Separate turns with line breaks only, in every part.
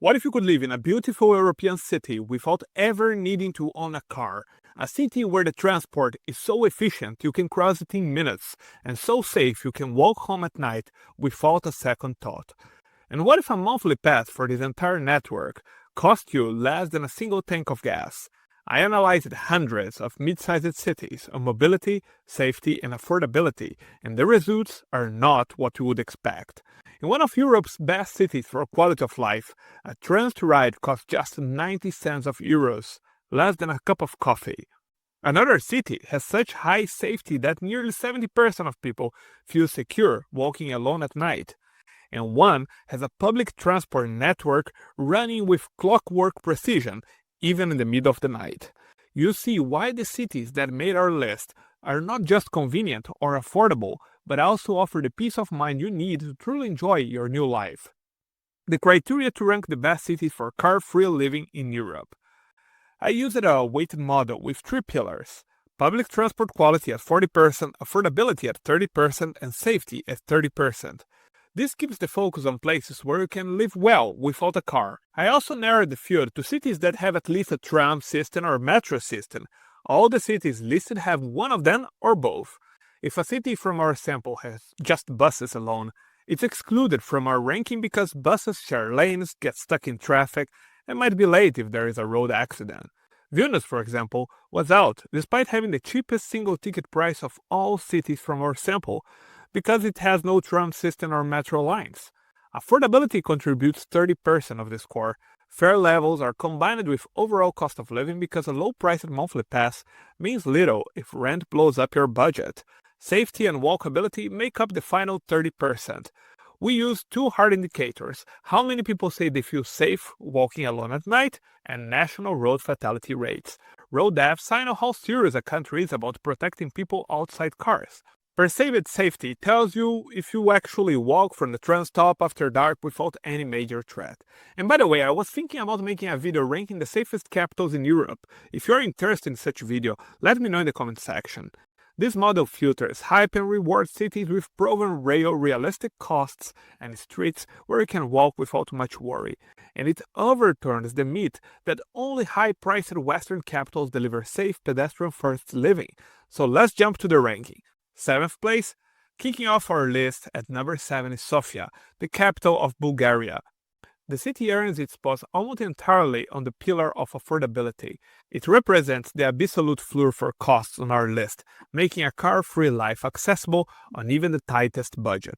What if you could live in a beautiful European city without ever needing to own a car? A city where the transport is so efficient you can cross it in minutes, and so safe you can walk home at night without a second thought. And what if a monthly pass for this entire network cost you less than a single tank of gas? I analyzed hundreds of mid-sized cities on mobility, safety, and affordability, and the results are not what you would expect. In one of Europe's best cities for quality of life, a trams ride costs just 90 cents of euros, less than a cup of coffee. Another city has such high safety that nearly 70% of people feel secure walking alone at night. And one has a public transport network running with clockwork precision, even in the middle of the night. You see why the cities that made our list are not just convenient or affordable, but also offer the peace of mind you need to truly enjoy your new life. The criteria to rank the best cities for car-free living in Europe. I used a weighted model with 3 pillars: public transport quality at 40%, affordability at 30%, and safety at 30%. This keeps the focus on places where you can live well without a car. I also narrowed the field to cities that have at least a tram system or metro system. All the cities listed have one of them or both. If a city from our sample has just buses alone, it's excluded from our ranking because buses share lanes, get stuck in traffic, and might be late if there is a road accident. Vilnius, for example, was out despite having the cheapest single ticket price of all cities from our sample, because it has no tram system or metro lines. Affordability contributes 30% of the score. Fare levels are combined with overall cost of living because a low-priced monthly pass means little if rent blows up your budget. Safety and walkability make up the final 30%. We use 2 hard indicators: how many people say they feel safe walking alone at night, and national road fatality rates. Road deaths signal how serious a country is about protecting people outside cars. Perceived safety tells you if you actually walk from the tram stop after dark without any major threat. And by the way, I was thinking about making a video ranking the safest capitals in Europe. If you're interested in such a video, let me know in the comment section. This model filters hype and rewards cities with proven realistic costs and streets where you can walk without much worry. And it overturns the myth that only high-priced Western capitals deliver safe pedestrian-first living. So let's jump to the ranking. 7th place, kicking off our list at number 7 is Sofia, the capital of Bulgaria. The city earns its spot almost entirely on the pillar of affordability. It represents the absolute floor for costs on our list, making a car-free life accessible on even the tightest budget.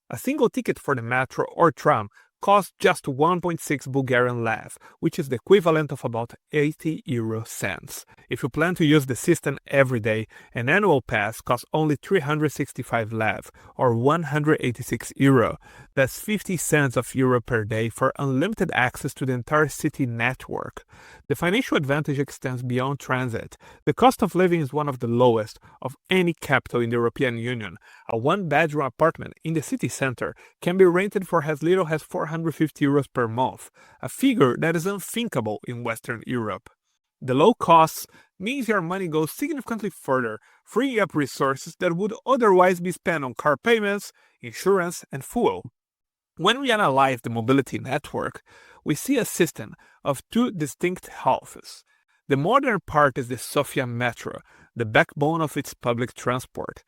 A single ticket for the metro or tram costs just 1.6 Bulgarian lev, which is the equivalent of about 80 euro cents. If you plan to use the system every day, an annual pass costs only 365 lev, or 186 euro. That's 50 cents of euro per day for unlimited access to the entire city network. The financial advantage extends beyond transit. The cost of living is one of the lowest of any capital in the European Union. A one-bedroom apartment in the city center can be rented for as little as 450 euros per month, a figure that is unthinkable in Western Europe. The low costs means your money goes significantly further, freeing up resources that would otherwise be spent on car payments, insurance, and fuel. When we analyze the mobility network, we see a system of 2 distinct halves. The modern part is the Sofia metro, the backbone of its public transport.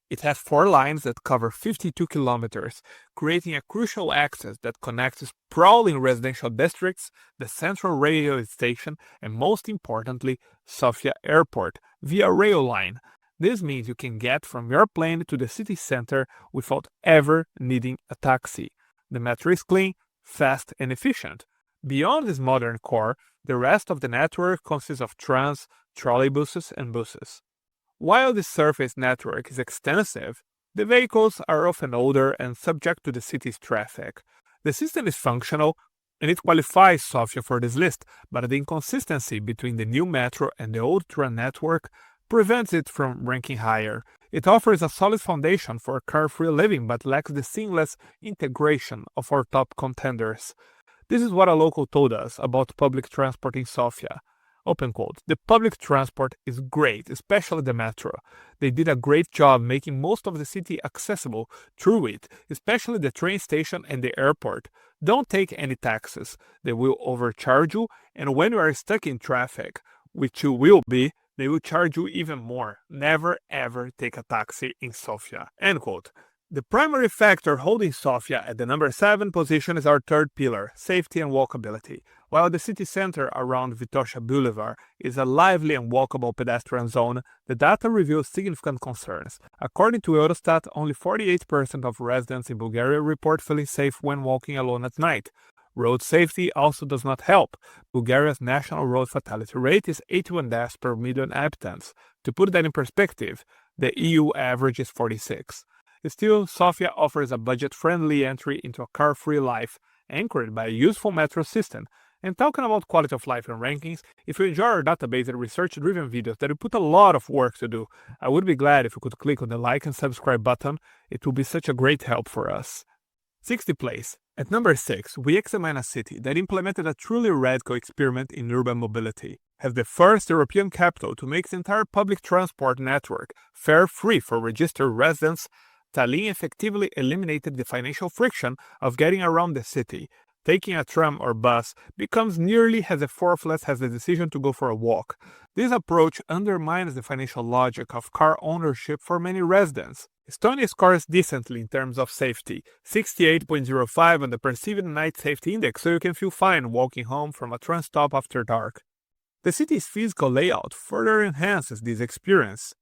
It has 4 lines that cover 52 kilometers, creating a crucial access that connects sprawling residential districts, the central railway station, and most importantly, Sofia Airport, via rail line. This means you can get from your plane to the city center without ever needing a taxi. The metro is clean, fast, and efficient. Beyond this modern core, the rest of the network consists of trams, trolleybuses, and buses. While the surface network is extensive, the vehicles are often older and subject to the city's traffic. The system is functional, and it qualifies Sofia for this list, but the inconsistency between the new metro and the old tram network prevents it from ranking higher. It offers a solid foundation for car-free living but lacks the seamless integration of our top contenders. This is what a local told us about public transport in Sofia. Open quote. The public transport is great, especially the metro. They did a great job making most of the city accessible through it, especially the train station and the airport. Don't take any taxis. They will overcharge you, and when you are stuck in traffic, which you will be, they will charge you even more. Never ever take a taxi in Sofia. End quote. The primary factor holding Sofia at the number 7 position is our third pillar, safety and walkability. While the city center around Vitosha Boulevard is a lively and walkable pedestrian zone, the data reveals significant concerns. According to Eurostat, only 48% of residents in Bulgaria report feeling safe when walking alone at night. Road safety also does not help. Bulgaria's national road fatality rate is 81 deaths per million inhabitants. To put that in perspective, the EU average is 46. Still, Sofia offers a budget-friendly entry into a car-free life, anchored by a useful metro system. And talking about quality of life and rankings, if you enjoy our database and research-driven videos that we put a lot of work to do, I would be glad if you could click on the like and subscribe button. It will be such a great help for us. 60th place. At number 6, we examine a city that implemented a truly radical experiment in urban mobility. As the first European capital to make its entire public transport network fare-free for registered residents, Tallinn effectively eliminated the financial friction of getting around the city. Taking a tram or bus becomes nearly as effortless as the decision to go for a walk. This approach undermines the financial logic of car ownership for many residents. Estonia scores decently in terms of safety, 68.05 on the perceived night safety index, so you can feel fine walking home from a tram stop after dark. The city's physical layout further enhances this experience.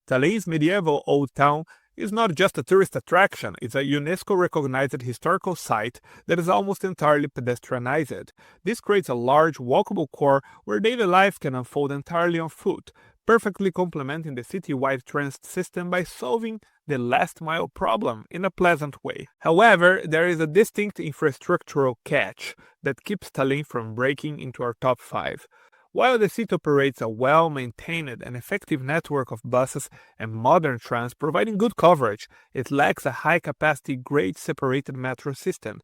Tallinn's medieval old town is not just a tourist attraction, it's a UNESCO-recognized historical site that is almost entirely pedestrianized. This creates a large, walkable core where daily life can unfold entirely on foot, perfectly complementing the city-wide transit system by solving the last-mile problem in a pleasant way. However, there is a distinct infrastructural catch that keeps Tallinn from breaking into our top 5. While the city operates a well-maintained and effective network of buses and modern trams providing good coverage, it lacks a high-capacity, grade-separated metro system.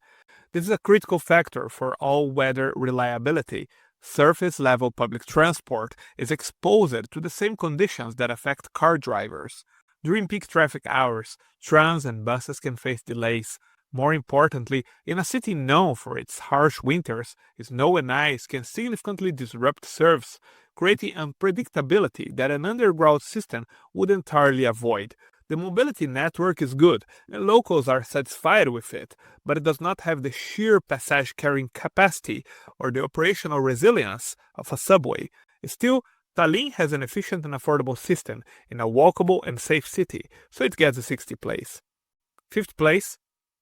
This is a critical factor for all-weather reliability. Surface-level public transport is exposed to the same conditions that affect car drivers. During peak traffic hours, trams and buses can face delays. More importantly, in a city known for its harsh winters, snow and ice can significantly disrupt service, creating unpredictability that an underground system would entirely avoid. The mobility network is good, and locals are satisfied with it, but it does not have the sheer passage carrying capacity or the operational resilience of a subway. Still, Tallinn has an efficient and affordable system in a walkable and safe city, so it gets a 60th place. 5th place.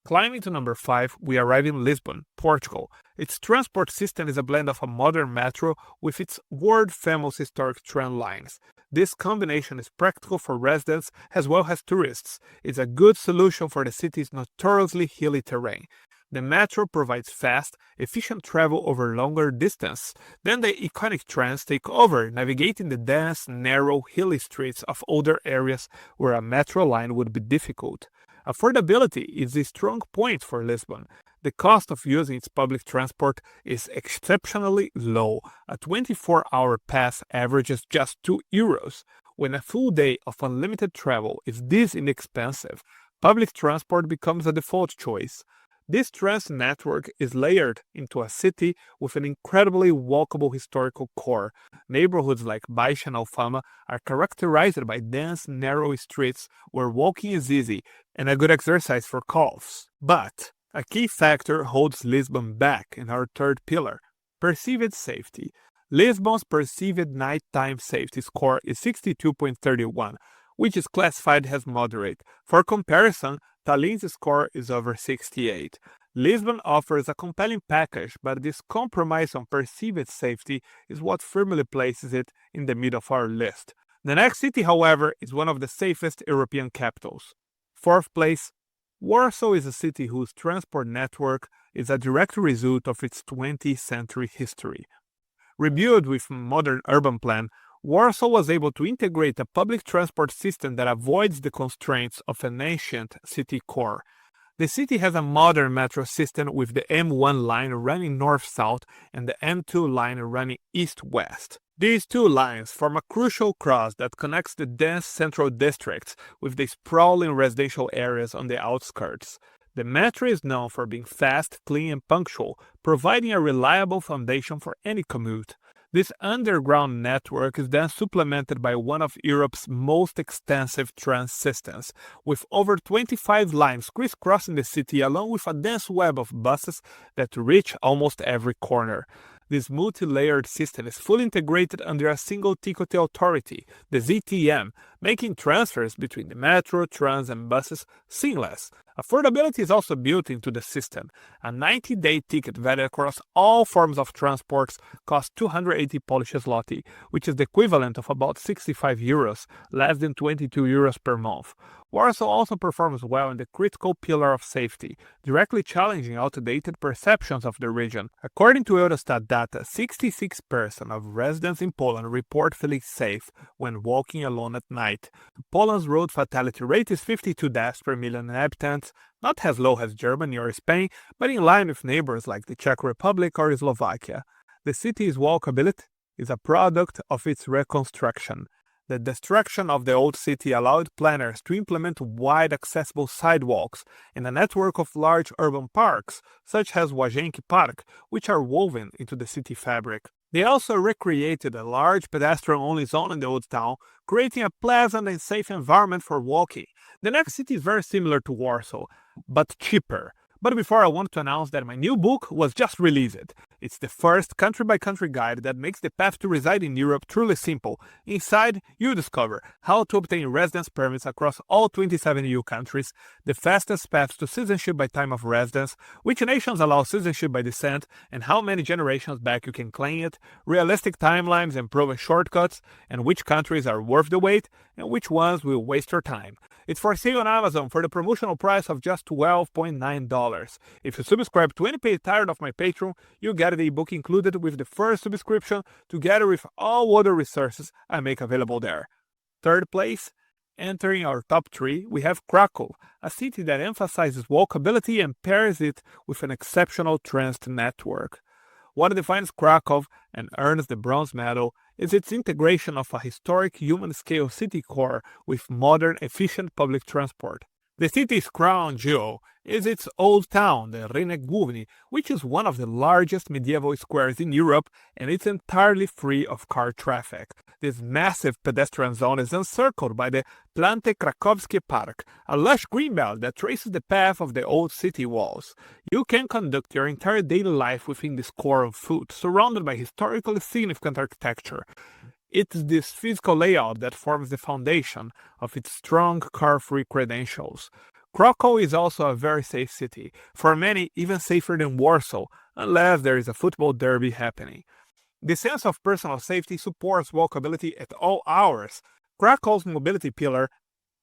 Climbing to number 5, we arrive in Lisbon, Portugal. Its transport system is a blend of a modern metro with its world-famous historic tram lines. This combination is practical for residents as well as tourists. It's a good solution for the city's notoriously hilly terrain. The metro provides fast, efficient travel over longer distance. Then the iconic trams take over, navigating the dense, narrow, hilly streets of older areas where a metro line would be difficult. Affordability is a strong point for Lisbon. The cost of using its public transport is exceptionally low. A 24-hour pass averages just €2. When a full day of unlimited travel is this inexpensive, public transport becomes a default choice. This transit network is layered into a city with an incredibly walkable historical core. Neighborhoods like Baixa and Alfama are characterized by dense, narrow streets where walking is easy and a good exercise for calves. But a key factor holds Lisbon back in our third pillar, perceived safety. Lisbon's perceived nighttime safety score is 62.31, which is classified as moderate. For comparison, Tallinn's score is over 68. Lisbon offers a compelling package, but this compromise on perceived safety is what firmly places it in the middle of our list. The next city, however, is one of the safest European capitals. 4th place, Warsaw is a city whose transport network is a direct result of its 20th century history. Rebuilt with modern urban plan, Warsaw was able to integrate a public transport system that avoids the constraints of an ancient city core. The city has a modern metro system with the M1 line running north-south and the M2 line running east-west. These two lines form a crucial cross that connects the dense central districts with the sprawling residential areas on the outskirts. The metro is known for being fast, clean, and punctual, providing a reliable foundation for any commute. This underground network is then supplemented by one of Europe's most extensive tram systems, with over 25 lines crisscrossing the city along with a dense web of buses that reach almost every corner. This multi-layered system is fully integrated under a single ticket authority, the ZTM, making transfers between the metro, trams, and buses seamless. Affordability is also built into the system. A 90-day ticket valid across all forms of transports costs 280 Polish zloty, which is the equivalent of about 65 euros, less than 22 euros per month. Warsaw also performs well in the critical pillar of safety, directly challenging outdated perceptions of the region. According to Eurostat data, 66% of residents in Poland report feeling safe when walking alone at night. Poland's road fatality rate is 52 deaths per million inhabitants, not as low as Germany or Spain, but in line with neighbors like the Czech Republic or Slovakia. The city's walkability is a product of its reconstruction. The destruction of the old city allowed planners to implement wide accessible sidewalks and a network of large urban parks, such as Łazienki Park, which are woven into the city fabric. They also recreated a large pedestrian-only zone in the old town, creating a pleasant and safe environment for walking. The next city is very similar to Warsaw, but cheaper. But before, I want to announce that my new book was just released. It's the first country-by-country guide that makes the path to reside in Europe truly simple. Inside, you'll discover how to obtain residence permits across all 27 EU countries, the fastest paths to citizenship by time of residence, which nations allow citizenship by descent, and how many generations back you can claim it, realistic timelines and proven shortcuts, and which countries are worth the wait, and which ones will waste your time. It's for sale on Amazon for the promotional price of just $12.9. If you subscribe to any paid tier of my Patreon, you get the ebook included with the first subscription, together with all other resources I make available there. Third place, entering our top 3, we have Kraków, a city that emphasizes walkability and pairs it with an exceptional transit network. What defines Kraków and earns the bronze medal is its integration of a historic human-scale city core with modern, efficient public transport. The city's crown jewel is its old town, the Rynek Główny, which is one of the largest medieval squares in Europe, and it's entirely free of car traffic. This massive pedestrian zone is encircled by the Plante Krakowskie Park, a lush greenbelt that traces the path of the old city walls. You can conduct your entire daily life within this core on foot, surrounded by historically significant architecture. It's this physical layout that forms the foundation of its strong car-free credentials. Kraków is also a very safe city, for many even safer than Warsaw, unless there is a football derby happening. The sense of personal safety supports walkability at all hours. Krakow's mobility pillar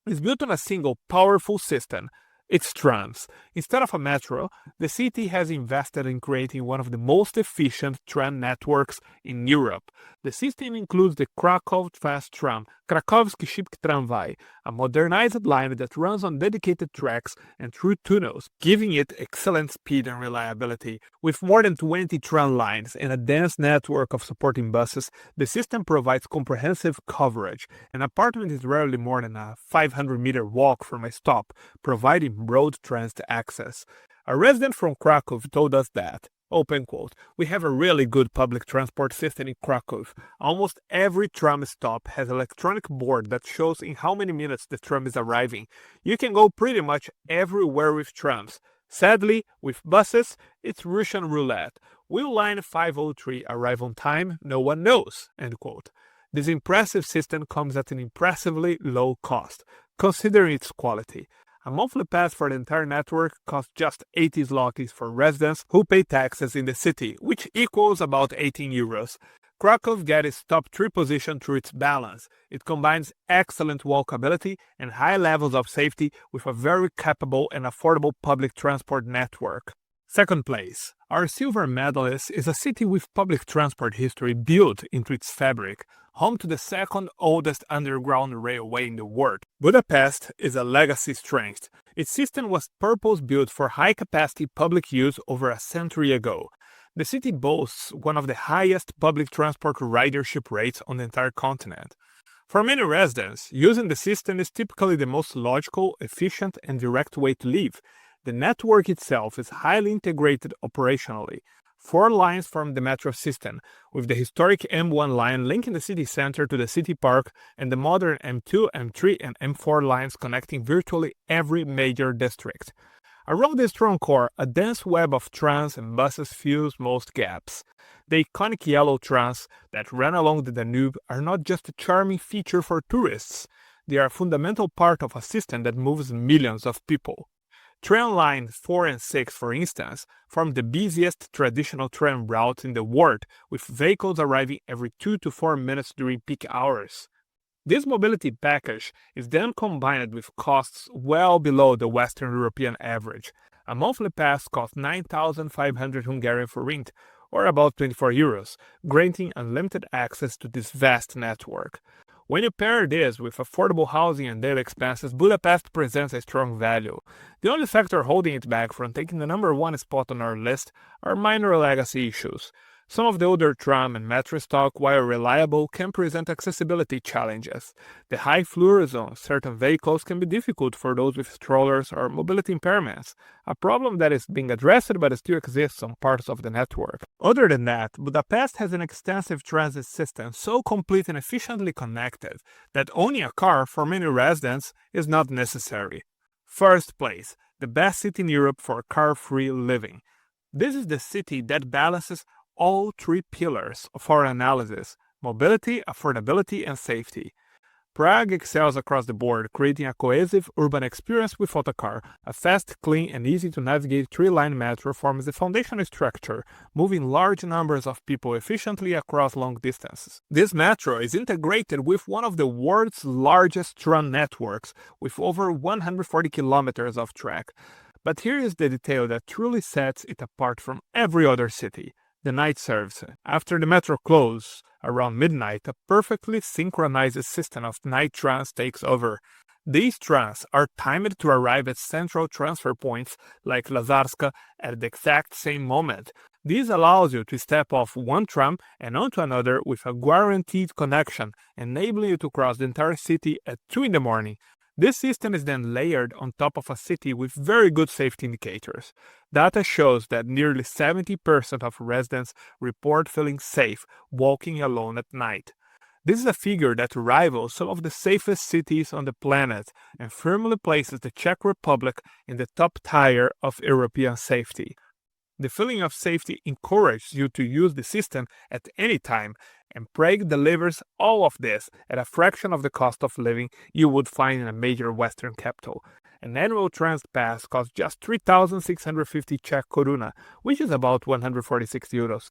is built on a single, powerful system. It's trams. Instead of a metro, the city has invested in creating one of the most efficient tram networks in Europe. The system includes the Kraków Fast Tram, Krakowski Szybki Tramway, a modernized line that runs on dedicated tracks and through tunnels, giving it excellent speed and reliability. With more than 20 tram lines and a dense network of supporting buses, the system provides comprehensive coverage. An apartment is rarely more than a 500-meter walk from a stop, providing broad transit access. A resident from Kraków told us that, open quote, "We have a really good public transport system in Kraków. Almost every tram stop has an electronic board that shows in how many minutes the tram is arriving. You can go pretty much everywhere with trams. Sadly, with buses, it's Russian roulette. Will line 503 arrive on time? No one knows," end quote. This impressive system comes at an impressively low cost, considering its quality. A monthly pass for the entire network costs just 80 zlotys for residents who pay taxes in the city, which equals about 18 euros. Kraków gets its top 3 position through its balance. It combines excellent walkability and high levels of safety with a very capable and affordable public transport network. Second place. Our silver medalist is a city with public transport history built into its fabric, home to the second oldest underground railway in the world. Budapest is a legacy strength. Its system was purpose-built for high-capacity public use over a century ago. The city boasts one of the highest public transport ridership rates on the entire continent. For many residents, using the system is typically the most logical, efficient, and direct way to live. The network itself is highly integrated operationally. 4 lines form the metro system, with the historic M1 line linking the city center to the city park and the modern M2, M3, and M4 lines connecting virtually every major district. Around the strong core, a dense web of trams and buses fills most gaps. The iconic yellow trams that run along the Danube are not just a charming feature for tourists, they are a fundamental part of a system that moves millions of people. Tram lines 4 and 6, for instance, form the busiest traditional tram route in the world, with vehicles arriving every 2 to 4 minutes during peak hours. This mobility package is then combined with costs well below the Western European average. A monthly pass costs 9,500 Hungarian forint, or about 24 euros, granting unlimited access to this vast network. When you pair this with affordable housing and daily expenses, Budapest presents a strong value. The only factor holding it back from taking the number 1 spot on our list are minor legacy issues. Some of the older tram and metro stock, while reliable, can present accessibility challenges. The high fluorescence of certain vehicles can be difficult for those with strollers or mobility impairments, a problem that is being addressed but still exists on parts of the network. Other than that, Budapest has an extensive transit system so complete and efficiently connected that owning a car for many residents is not necessary. First place, the best city in Europe for car-free living. This is the city that balances all 3 pillars of our analysis: mobility, affordability, and safety. Prague excels across the board, creating a cohesive urban experience without a car. A fast, clean, and easy-to-navigate 3-line metro forms the foundational structure, moving large numbers of people efficiently across long distances. This metro is integrated with one of the world's largest tram networks, with over 140 kilometers of track. But here is the detail that truly sets it apart from every other city: the night service. After the metro closes around midnight, a perfectly synchronized system of night trams takes over. These trams are timed to arrive at central transfer points like Lazarska at the exact same moment. This allows you to step off one tram and onto another with a guaranteed connection, enabling you to cross the entire city at 2 in the morning. This system is then layered on top of a city with very good safety indicators. Data shows that nearly 70% of residents report feeling safe walking alone at night. This is a figure that rivals some of the safest cities on the planet and firmly places the Czech Republic in the top tier of European safety. The feeling of safety encourages you to use the system at any time, and Prague delivers all of this at a fraction of the cost of living you would find in a major Western capital. An annual trans pass costs just 3,650 Czech koruna, which is about 146 euros.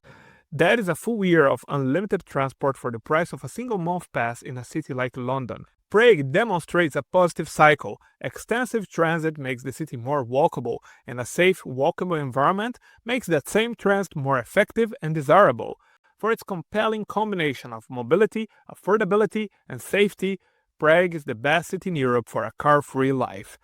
That is a full year of unlimited transport for the price of a single month pass in a city like London. Prague demonstrates a positive cycle. Extensive transit makes the city more walkable, and a safe, walkable environment makes that same transit more effective and desirable. For its compelling combination of mobility, affordability, and safety, Prague is the best city in Europe for a car-free life.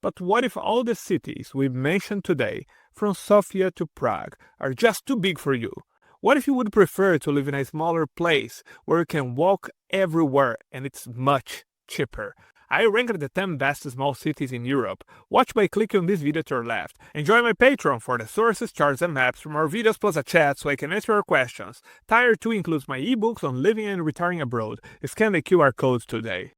But what if all the cities we mentioned today, from Sofia to Prague, are just too big for you? What if you would prefer to live in a smaller place where you can walk everywhere and it's much cheaper? I ranked the 10 best small cities in Europe. Watch by clicking on this video to your left. Enjoy my Patreon for the sources, charts, and maps from our videos plus a chat so I can answer your questions. Tier 2 includes my ebooks on living and retiring abroad. Scan the QR codes today.